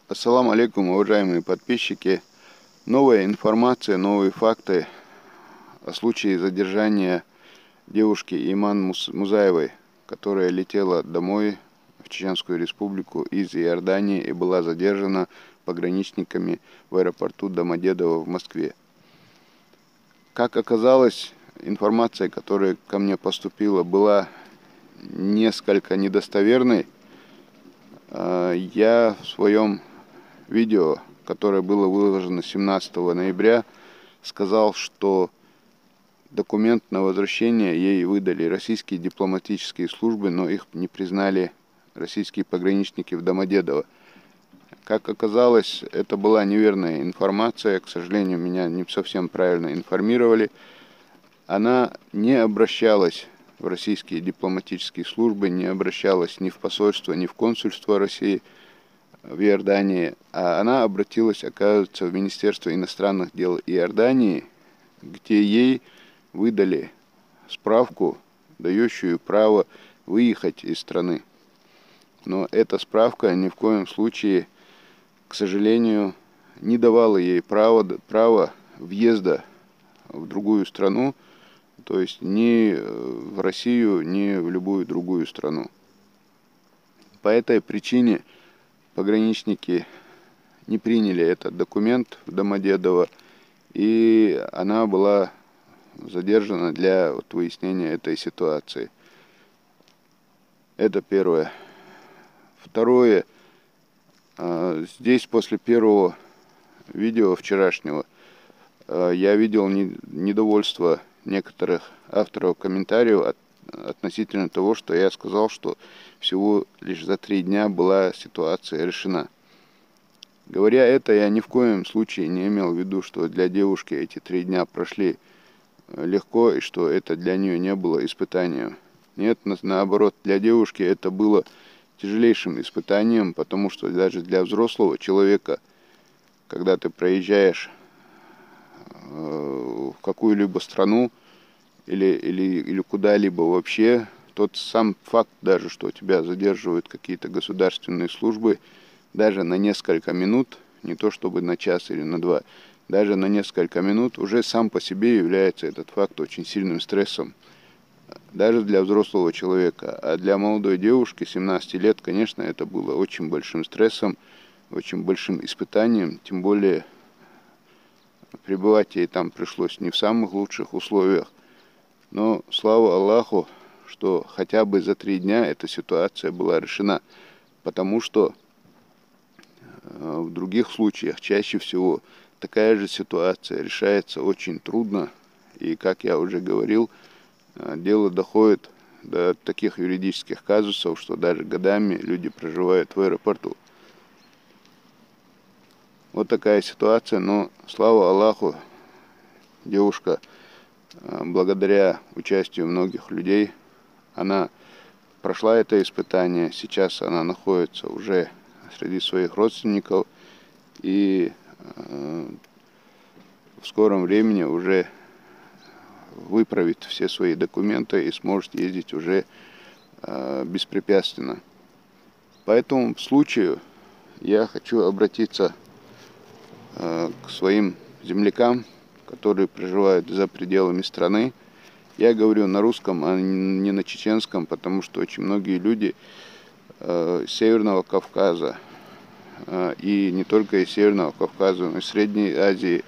Ассаламу алейкум, уважаемые подписчики. Новая информация, новые факты о случае задержания девушки Иман Музаевой, которая летела домой в Чеченскую Республику из Иордании и была задержана пограничниками в аэропорту Домодедово в Москве. Как оказалось, информация, которая ко мне поступила, была несколько недостоверной. Я в своем видео, которое было выложено 17 ноября, сказал, что документ на возвращение ей выдали российские дипломатические службы, но их не признали российские пограничники в Домодедово. Как оказалось, это была неверная информация, к сожалению, меня не совсем правильно информировали. Она не обращалась в российские дипломатические службы, не обращалась ни в посольство, ни в консульство России в Иордании, а она обратилась, оказывается, в Министерство иностранных дел Иордании, где ей выдали справку, дающую право выехать из страны. Но эта справка ни в коем случае, к сожалению, не давала ей права въезда в другую страну, то есть ни в Россию, ни в любую другую страну. По этой причине пограничники не приняли этот документ в Домодедово, и она была задержана для выяснения этой ситуации. Это первое. Второе. Здесь после первого видео вчерашнего я видел недовольство некоторых авторов комментариев относительно того, что я сказал, что всего лишь за 3 дня была ситуация решена. Говоря это, я ни в коем случае не имел в виду, что для девушки эти 3 дня прошли легко и что это для нее не было испытанием. Нет, наоборот, для девушки это было тяжелейшим испытанием, потому что даже для взрослого человека, когда ты проезжаешь в какую-либо страну или куда-либо вообще, тот сам факт даже, что тебя задерживают какие-то государственные службы, даже на несколько минут, не то чтобы на час или на 2, даже на несколько минут, уже сам по себе является этот факт очень сильным стрессом. Даже для взрослого человека. А для молодой девушки, 17 лет, конечно, это было очень большим стрессом, очень большим испытанием, тем более пребывать ей там пришлось не в самых лучших условиях. Но слава Аллаху, что хотя бы за 3 дня эта ситуация была решена, потому что в других случаях чаще всего такая же ситуация решается очень трудно, и, как я уже говорил, дело доходит до таких юридических казусов, что даже годами люди проживают в аэропорту. Вот такая ситуация, но слава Аллаху, девушка, благодаря участию многих людей, она прошла это испытание. Сейчас она находится уже среди своих родственников и в скором времени уже выправит все свои документы и сможет ездить уже беспрепятственно. По этому случаю я хочу обратиться к своим землякам, которые проживают за пределами страны. Я говорю на русском, а не на чеченском, потому что очень многие люди с Северного Кавказа, и не только из Северного Кавказа, но и Средней Азии,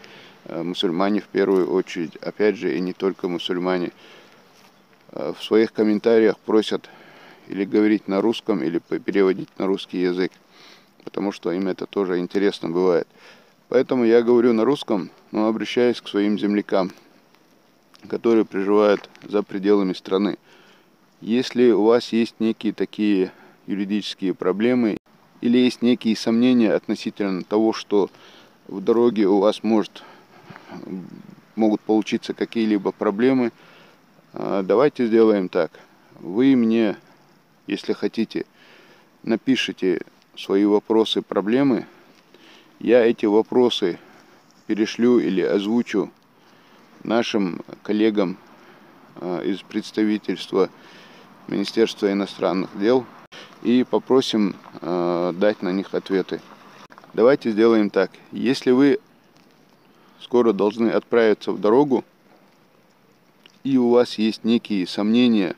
мусульмане в первую очередь, опять же, и не только мусульмане, в своих комментариях просят или говорить на русском, или переводить на русский язык, потому что им это тоже интересно бывает. Поэтому я говорю на русском, но обращаюсь к своим землякам, которые проживают за пределами страны. Если у вас есть некие такие юридические проблемы, или есть некие сомнения относительно того, что в дороге у вас могут получиться какие-либо проблемы, давайте сделаем так. Вы мне, если хотите, напишите свои вопросы, проблемы. Я эти вопросы перешлю или озвучу нашим коллегам из представительства Министерства иностранных дел и попросим дать на них ответы. Давайте сделаем так. Если вы скоро должны отправиться в дорогу, и у вас есть некие сомнения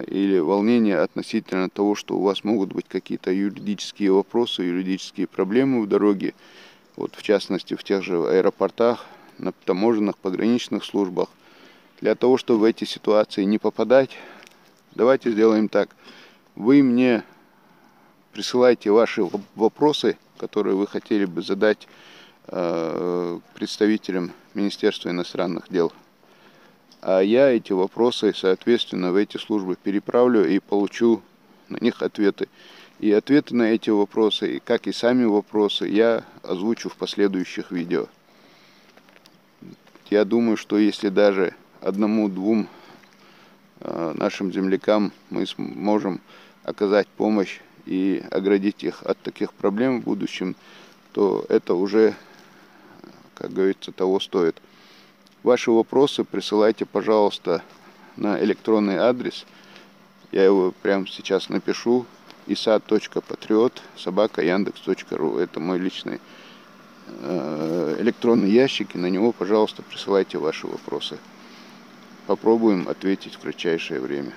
или волнения относительно того, что у вас могут быть какие-то юридические вопросы, юридические проблемы в дороге, вот в частности в тех же аэропортах, на таможенных, пограничных службах, для того, чтобы в эти ситуации не попадать, давайте сделаем так. Вы мне присылайте ваши вопросы, которые вы хотели бы задать представителям Министерства иностранных дел. А я эти вопросы, соответственно, в эти службы переправлю и получу на них ответы. И ответы на эти вопросы, как и сами вопросы, я озвучу в последующих видео. Я думаю, что если даже одному-двум нашим землякам мы сможем оказать помощь и оградить их от таких проблем в будущем, то это уже, как говорится, того стоит. Ваши вопросы присылайте, пожалуйста, на электронный адрес. Я его прямо сейчас напишу. isa.patriot@yandex.ru. Это мой личный электронный ящик, и на него, пожалуйста, присылайте ваши вопросы. Попробуем ответить в кратчайшее время.